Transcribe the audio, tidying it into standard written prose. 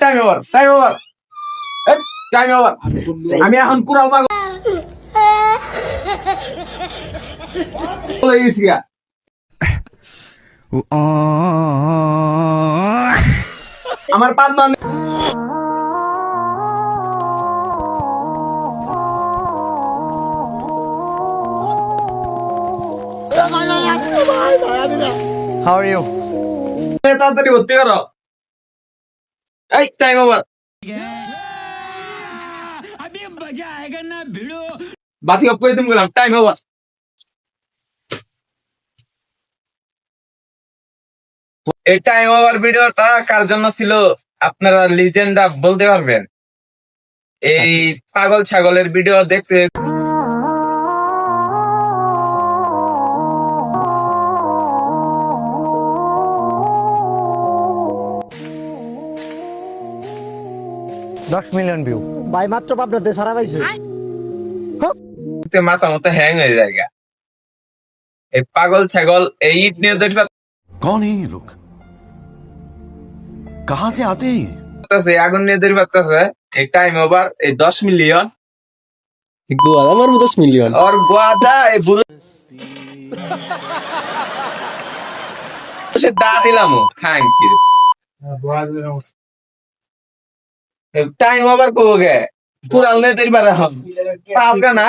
Time over time over আমি এখন কুড়াল পাগল হয়ে গেছি গা। আমার পার্টনার How are you? তাড়াতাড়ি ভর্তি করো। এই টাইম ওভার বাতি অফ করে তুমি গেলাম। Time over. এই টাইম ওভার ভিডিওটা কার জন্য ছিল আপনারা লিজেন্ডরা বলতে পারবেন? এই পাগল ছাগলের ভিডিও দেখতে $10 million view. ভাই মাত্র পাবনাতে সারা পাইছে। মাথা মতো হ্যাং হয়ে যায় গা। এই পাগল ছাগল এই ইট নিয়ে দেখতে कौन है ये लोग कहां से आते हैं ये পারতেছে, আগুন নিয়ে দেখতে পারতেছে। এই টাইম ওভার এই 10 মিলিয়ন Goa, আমার 10 মিলিয়ন। और गुआदा এই বুড়ো সে দাঁড়িলাম খাঙ্কি টাইম ওভার কো গে পুরাল নে তেরি বারা হম পালকা না